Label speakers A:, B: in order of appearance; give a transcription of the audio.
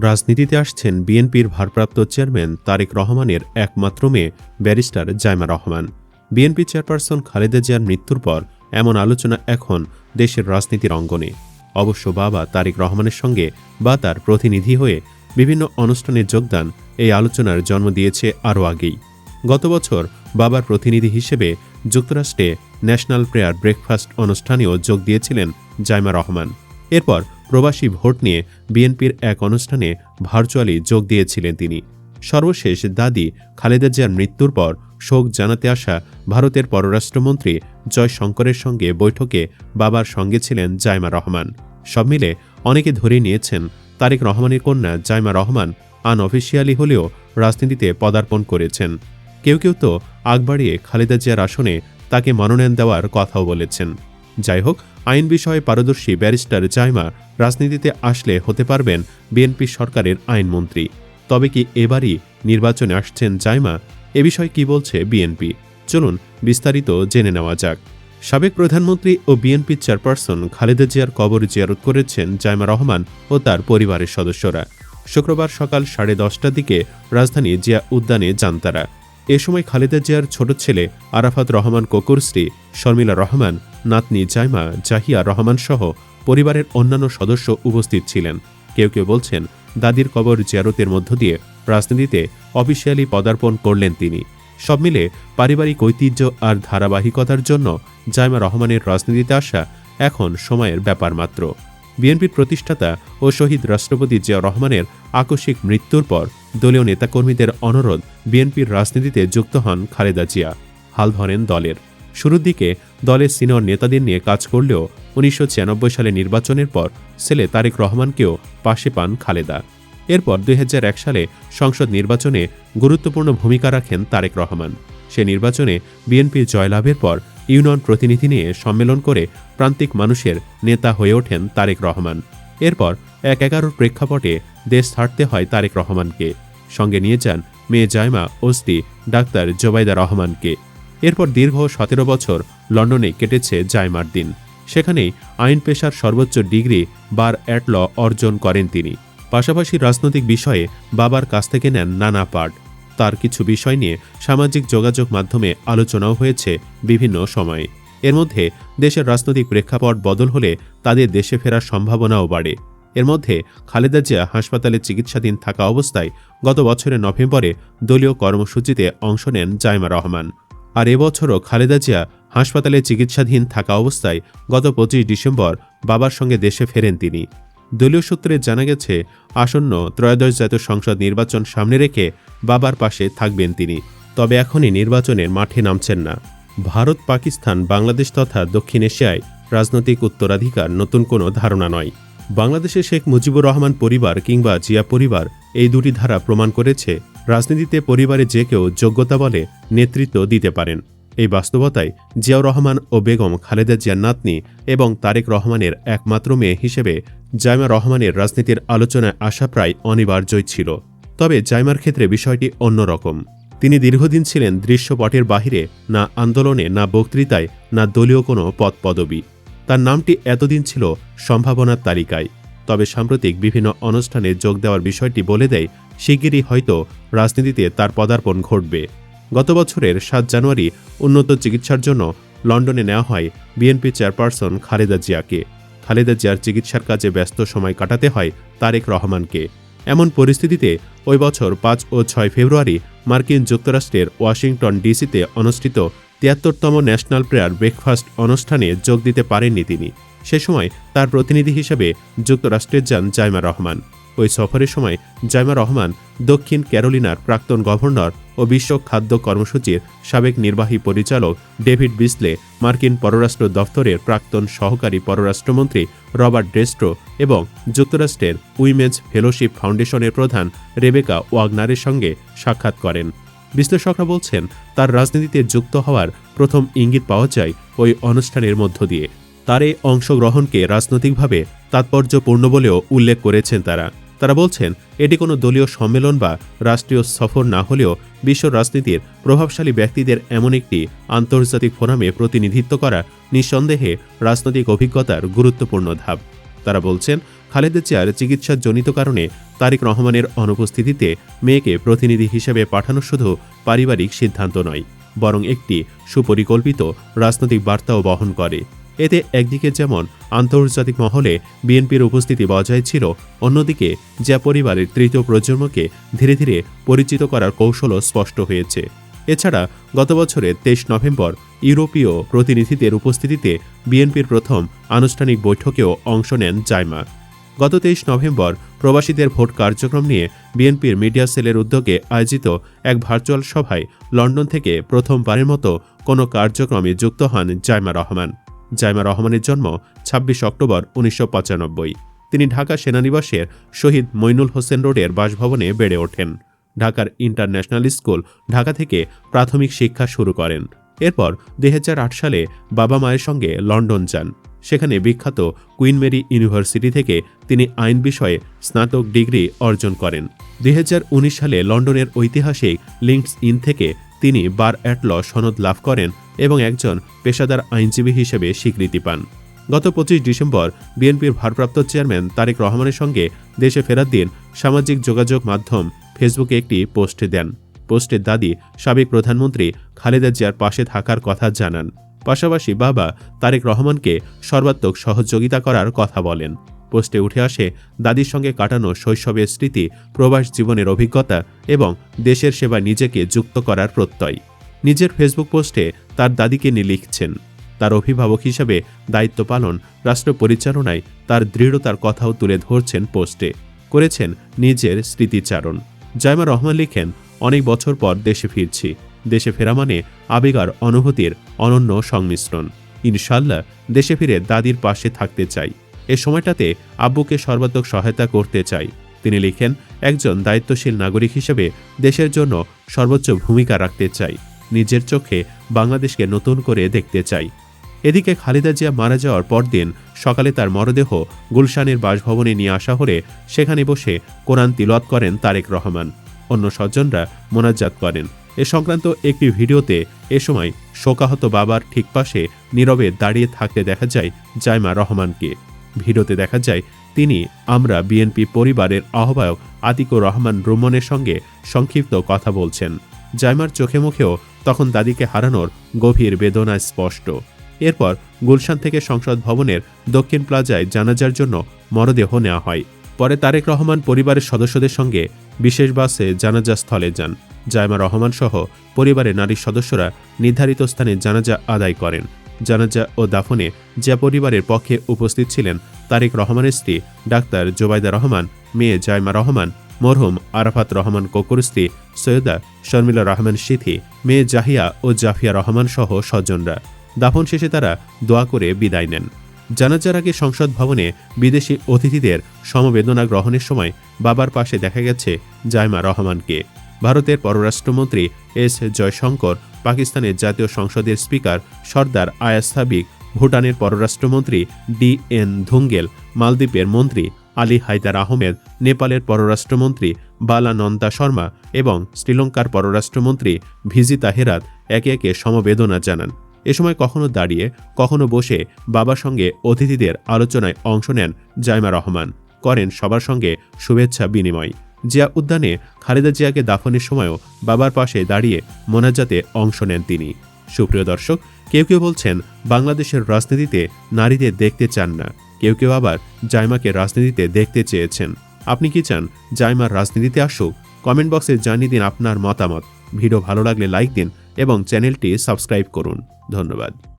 A: রাজনীতিতে আসছেন বিএনপির ভারপ্রাপ্ত চেয়ারম্যান তারেক রহমানের একমাত্র মেয়ে barrister Zaima Rahman. BNP chairperson Khaleda জিয়ার মৃত্যুর পর এমন আলোচনা এখন দেশের রাজনীতির অঙ্গনে। অবশ্য বাবা তারেক রহমানের সঙ্গে বা তার প্রতিনিধি হয়ে বিভিন্ন অনুষ্ঠানে যোগদান এই আলোচনার জন্ম দিয়েছে আরও আগেই। গত বছর বাবার প্রতিনিধি হিসেবে যুক্তরাষ্ট্রে ন্যাশনাল প্রেয়ার ব্রেকফাস্ট অনুষ্ঠানেও যোগ দিয়েছিলেন জাইমা রহমান। এরপর প্রবাসী ভোট নিয়ে বিএনপির এক অনুষ্ঠানে ভার্চুয়ালি যোগ দিয়েছিলেন তিনি। সর্বশেষ দাদি খালেদা জিয়ার মৃত্যুর পর শোক জানাতে আসা ভারতের পররাষ্ট্রমন্ত্রী জয়শঙ্করের সঙ্গে বৈঠকে বাবার সঙ্গে ছিলেন জাইমা রহমান। সব মিলে অনেকে ধরে নিয়েছেন তারেক রহমানের কন্যা জাইমা রহমান আনঅফিসিয়ালি হলেও রাজনীতিতে পদার্পণ করেছেন। কেউ কেউ তো আগ বাড়িয়ে খালেদা জিয়ার আসনে তাকে মনোনয়ন দেওয়ার কথাও বলেছেন। যাই হোক, আইন বিষয়ে পারদর্শী ব্যারিস্টার জাইমা রাজনীতিতে আসলে হতে পারবেন বিএনপি সরকারের আইনমন্ত্রী। তবে কি এবারই নির্বাচনে আসছেন জাইমা? এ বিষয়ে কি বলছে বিএনপি? চলুন বিস্তারিত জেনে নেওয়া যাক। সাবেক প্রধানমন্ত্রী ও বিএনপি চেয়ারপারসন খালেদা জিয়ার কবর জিয়ারত করেছেন জাইমা রহমান ও তার পরিবারের সদস্যরা। শুক্রবার সকাল 10:30টার দিকে রাজধানী জিয়া উদ্যানে যান তারা। এ সময় খালেদা জিয়ার ছোট ছেলে আরাফাত রহমান কোকুর স্ত্রী শর্মিলা রহমান, নাতনি জাইমা জাহিয়া রহমান সহ পরিবারের অন্যান্য সদস্য উপস্থিত ছিলেন। কেউ কেউ বলছেন দাদির কবর জিয়ারতের মধ্য দিয়ে রাজনীতিতে অফিসিয়ালি পদার্পণ করলেন তিনি। সব মিলে পারিবারিক ঐতিহ্য আর ধারাবাহিকতার জন্য জাইমা রহমানের রাজনীতিতে আসা এখন সময়ের ব্যাপার মাত্র। বিএনপির প্রতিষ্ঠাতা ও শহীদ রাষ্ট্রপতি জিয়া রহমানের আকস্মিক মৃত্যুর পর দলীয় নেতাকর্মীদের অনুরোধ বিএনপির রাজনীতিতে যুক্ত হন খালেদা জিয়া। হাল ধরেন দলের। শুরুর দিকে দলের সিনিয়র নেতাদের নিয়ে কাজ করলেও 1996 সালে নির্বাচনের পর ছেলে তারেক রহমানকেও পাশে পান খালেদা। এরপর 2001 সালে সংসদ নির্বাচনে গুরুত্বপূর্ণ ভূমিকা রাখেন তারেক রহমান। সে নির্বাচনে বিএনপির জয়লাভের পর ইউনিয়ন প্রতিনিধি নিয়ে সম্মেলন করে প্রান্তিক মানুষের নেতা হয়ে ওঠেন তারেক রহমান। এরপর 1/11 প্রেক্ষাপটে দেশ ছাড়তে হয় তারেক রহমানকে। সঙ্গে নিয়ে যান মেয়ে জাইমা ও স্ত্রী ডাক্তার জোবাইদা রহমানকে। এরপর দীর্ঘ 17 বছর লন্ডনে কেটেছে জাইমার দিন। সেখানেই আইন পেশার সর্বোচ্চ ডিগ্রি বার অ্যাট ল অর্জন করেন তিনি। পাশাপাশি রাজনৈতিক বিষয়ে বাবার কাছ থেকে নেন নানা পাঠ। তার কিছু বিষয় নিয়ে সামাজিক যোগাযোগ মাধ্যমে আলোচনাও হয়েছে বিভিন্ন সময়ে। এর মধ্যে দেশের রাজনৈতিক প্রেক্ষাপট বদল হলে তাদের দেশে ফেরার সম্ভাবনাও বাড়ে। এর মধ্যে খালেদা জিয়া হাসপাতালে চিকিৎসাধীন থাকা অবস্থায় গত বছরের নভেম্বরে দলীয় কর্মসূচিতে অংশ নেন জাইমা রহমান। আর এবছরও খালেদা জিয়া হাসপাতালে চিকিৎসাধীন থাকা অবস্থায় গত 25 ডিসেম্বর বাবার সঙ্গে দেশে ফেরেন তিনি। দলীয় সূত্রে জানা গেছে আসন্ন ত্রয়োদশ জাতীয় সংসদ নির্বাচন সামনে রেখে বাবার পাশে থাকবেন তিনি। তবে এখনই নির্বাচনের মাঠে নামছেন না। ভারত, পাকিস্তান, বাংলাদেশ তথা দক্ষিণ এশিয়ায় রাজনৈতিক উত্তরাধিকার নতুন কোনো ধারণা নয়। বাংলাদেশে শেখ মুজিবুর রহমান পরিবার কিংবা জিয়া পরিবার এই দুটি ধারা প্রমাণ করেছে রাজনীতিতে পরিবারে যে কেউ যোগ্যতা বলে নেতৃত্ব দিতে পারেন। এই বাস্তবতায় জিয়াউর রহমান ও বেগম খালেদা জিয়ার নাতনি এবং তারেক রহমানের একমাত্র মেয়ে হিসেবে জাইমা রহমানের রাজনীতির আলোচনায় আসা প্রায় অনিবার্যই ছিল। তবে জাইমার ক্ষেত্রে বিষয়টি অন্যরকম। তিনি দীর্ঘদিন ছিলেন দৃশ্যপটের বাহিরে, না আন্দোলনে, না বক্তৃতায়, না দলীয় কোনো পদ পদবি। তার নামটি এতদিন ছিল সম্ভাবনার তালিকায়। তবে সাম্প্রতিক বিভিন্ন অনুষ্ঠানে যোগ দেওয়ার বিষয়টি বলে দেয় শিগগিরই হয়তো রাজনীতিতে তার পদার্পণ ঘটবে। গত বছরের 7 জানুয়ারি উন্নত চিকিৎসার জন্য লন্ডনে নেওয়া হয় বিএনপি চেয়ারপারসন খালেদা জিয়াকে। খালেদা জিয়ার চিকিৎসার কাজে ব্যস্ত সময় কাটাতে হয় তারেক রহমানকে। এমন পরিস্থিতিতে ওই বছর 5 ও 6 ফেব্রুয়ারি মার্কিন যুক্তরাষ্ট্রের ওয়াশিংটন ডিসিতে অনুষ্ঠিত 73তম ন্যাশনাল প্রেয়ার ব্রেকফাস্ট অনুষ্ঠানে যোগ দিতে পারেননি তিনি। সে সময় তার প্রতিনিধি হিসেবে যুক্তরাষ্ট্রে যান জাইমা রহমান। ওই সফরের সময় জাইমা রহমান দক্ষিণ ক্যারোলিনার প্রাক্তন গভর্নর ও বিশ্ব খাদ্য কর্মসূচির সাবেক নির্বাহী পরিচালক ডেভিড বিসলে, মার্কিন পররাষ্ট্র দফতরের প্রাক্তন সহকারী পররাষ্ট্রমন্ত্রী রবার্ট ডেস্ট্রো এবং যুক্তরাষ্ট্রের উইমেন্স ফেলোশিপ ফাউন্ডেশনের প্রধান রেবেকা ওয়াগনারের সঙ্গে সাক্ষাৎ করেন। বিশ্লেষকরা বলছেন তার রাজনীতিতে যুক্ত হওয়ার প্রথম ইঙ্গিত পাওয়া যায় ওই অনুষ্ঠানের মধ্য দিয়ে। তার এই অংশগ্রহণকে রাজনৈতিকভাবে তাৎপর্যপূর্ণ বলেও উল্লেখ করেছেন তারা বলছেন এটি কোনো দলীয় সম্মেলন বা রাষ্ট্রীয় সফর না হলেও বিশ্ব রাজনীতির প্রভাবশালী ব্যক্তিদের এমন একটি আন্তর্জাতিক ফোরামে প্রতিনিধিত্ব করা নিঃসন্দেহে রাজনৈতিক অভিজ্ঞতার গুরুত্বপূর্ণ ধাপ। তারা বলছেন খালেদা জিয়ার চিকিৎসাজনিত কারণে তারেক রহমানের অনুপস্থিতিতে মেয়েকে প্রতিনিধি হিসেবে পাঠানো শুধু পারিবারিক সিদ্ধান্ত নয়, বরং একটি সুপরিকল্পিত রাজনৈতিক বার্তাও বহন করে। এতে একদিকে যেমন আন্তর্জাতিক মহলে বিএনপির উপস্থিতি বজায় ছিল, অন্যদিকে যা পরিবারের তৃতীয় প্রজন্মকে ধীরে ধীরে পরিচিত করার কৌশলও স্পষ্ট হয়েছে। এছাড়া গত বছরের 23 নভেম্বর ইউরোপীয় প্রতিনিধিদের উপস্থিতিতে বিএনপির প্রথম আনুষ্ঠানিক বৈঠকেও অংশ নেন জাইমা। গত 23 নভেম্বর প্রবাসীদের ভোট কার্যক্রম নিয়ে বিএনপির মিডিয়া সেলের উদ্যোগে আয়োজিত এক ভার্চুয়াল সভায় লন্ডন থেকে প্রথমবারের মতো কোনো কার্যক্রমে যুক্ত হন জাইমা রহমান। জাইমা রহমানের জন্ম 26 অক্টোবর 1995। তিনি ঢাকা সেনানিবাসের শহীদ মইনুল হোসেন রোডের বাসভবনে বেড়ে ওঠেন। ঢাকার ইন্টারন্যাশনাল স্কুল ঢাকা থেকে প্রাথমিক শিক্ষা শুরু করেন। এরপর 2008 সালে বাবা মায়ের সঙ্গে লন্ডন যান। সেখানে বিখ্যাত কুইন মেরি ইউনিভার্সিটি থেকে তিনি আইন বিষয়ে স্নাতক ডিগ্রি অর্জন করেন। 2019 সালে লন্ডনের ঐতিহাসিক লিঙ্কস ইন থেকে তিনি বার অ্যাট ল সনদ লাভ করেন এবং একজন পেশাদার আইনজীবী হিসেবে স্বীকৃতি পান। গত 25 ডিসেম্বর বিএনপির ভারপ্রাপ্ত চেয়ারম্যান তারেক রহমানের সঙ্গে দেশে ফেরার দিন সামাজিক যোগাযোগ মাধ্যম ফেসবুকে একটি পোস্ট দেন। পোস্টের দাদি সাবেক প্রধানমন্ত্রী খালেদা জিয়ার পাশে থাকার কথা জানান। পাশাপাশি বাবা তারেক রহমানকে সর্বাত্মক সহযোগিতা করার কথা বলেন। পোস্টে উঠে আসে দাদির সঙ্গে কাটানো শৈশবের স্মৃতি, প্রবাস জীবনের অভিজ্ঞতা এবং দেশের সেবা নিজেকে যুক্ত করার প্রত্যয়। নিজের ফেসবুক পোস্টে তার দাদিকে নিয়ে লিখছেন, তার অভিভাবক হিসেবে দায়িত্ব পালন, রাষ্ট্র পরিচালনায় তার দৃঢ়তার কথাও তুলে ধরছেন পোস্টে। করেছেন নিজের স্মৃতিচারণ। জাইমা রহমান লিখেন, অনেক বছর পর দেশে ফিরছি। দেশে ফেরা মানে আবেগ আর অনুভূতির অনন্য সংমিশ্রণ। ইনশাল্লাহ দেশে ফিরে দাদির পাশে থাকতে চাই। এ সময়টাতে আব্বুকে সর্বাত্মক সহায়তা করতে চাই। তিনি লিখেন, একজন দায়িত্বশীল নাগরিক হিসেবে দেশের জন্য সর্বোচ্চ ভূমিকা রাখতে চাই। নিজের চোখে বাংলাদেশকে নতুন করে দেখতে চাই। এদিকে খালেদা জিয়া মারা যাওয়ার পরদিন সকালে তার মরদেহ গুলশানের বাসভবনে নিয়ে আসা হলে সেখানে বসে কোরআন তিলাওয়াত করেন তারেক রহমান। অন্য স্বজনরা মোনাজাত করেন। এ সংক্রান্ত একটি ভিডিওতে এ সময় শোকাহত বাবার ঠিক পাশে নীরবে দাঁড়িয়ে থাকতে দেখা যায় জাইমা রহমানকে। ভিডিওতে দেখা যায় তিনি আমরা বিএনপি পরিবারের আহ্বায়ক আতিকুর রহমান রুমনের সঙ্গে সংক্ষিপ্ত কথা বলছেন। জাইমার চোখে মুখেও তখন দাদিকে হারানোর গভীর বেদনা স্পষ্ট। এরপর গুলশান থেকে সংসদ ভবনের দক্ষিণ প্লাজায় জানাজার জন্য মরদেহ নেওয়া হয়। পরে তারেক রহমান পরিবারের সদস্যদের সঙ্গে বিশেষ বাসে জানাজা স্থলে যান। জাইমা রহমান সহ পরিবারের নারী সদস্যরা নির্ধারিত স্থানে জানাজা আদায় করেন। জানাজা ও দাফনে যা পরিবারের পক্ষে উপস্থিত ছিলেন তারেক রহমানের স্ত্রী ডাক্তার জোবাইদা রহমান, মেয়ে জাইমা রহমান, মরহুম আরাফাত রহমান কোকুর স্ত্রী সৈয়দা শর্মিলা রহমান সিথি, মেয়ে জাহিয়া ও জাফিয়া রহমান সহ স্বজনরা। দাফন শেষে তারা দোয়া করে বিদায় নেন। জানাজার আগে সংসদ ভবনে বিদেশি অতিথিদের সমবেদনা গ্রহণের সময় বাবার পাশে দেখা গেছে জাইমা রহমানকে। ভারতের পররাষ্ট্রমন্ত্রী এস জয়শঙ্কর, পাকিস্তানের জাতীয় সংসদের স্পিকার সর্দার আয়াজ সাবিক, ভুটানের পররাষ্ট্রমন্ত্রী DN ধুঙ্গেল, মালদ্বীপের মন্ত্রী আলী হায়দার আহমেদ, নেপালের পররাষ্ট্রমন্ত্রী বালানন্দা শর্মা এবং শ্রীলঙ্কার পররাষ্ট্রমন্ত্রী ভিজিতা হেরাত একে একে সমবেদনা জানান। এ সময় কখনো দাঁড়িয়ে কখনো বসে বাবার সঙ্গে অতিথিদের আলোচনায় অংশ নেন জাইমা রহমান, করেন সবার সঙ্গে শুভেচ্ছা বিনিময়। জিয়া উদ্যানে খালেদা জিয়াকে দাফনের সময়ও বাবার পাশে দাঁড়িয়ে মোনাজাতে অংশ নেন তিনি। সুপ্রিয় দর্শক, কেউ কেউ বলছেন বাংলাদেশের রাজনীতিতে নারীদের দেখতে চান না, কেউ কেউ আবার জাইমাকে রাজনীতিতে দেখতে চেয়েছেন। আপনি কি চান জাইমার রাজনীতিতে আসুক? কমেন্ট বক্সে জানিয়ে দিন আপনার মতামত। ভিডিও ভালো লাগলে লাইক দিন এবং চ্যানেলটি সাবস্ক্রাইব করুন। ধন্যবাদ।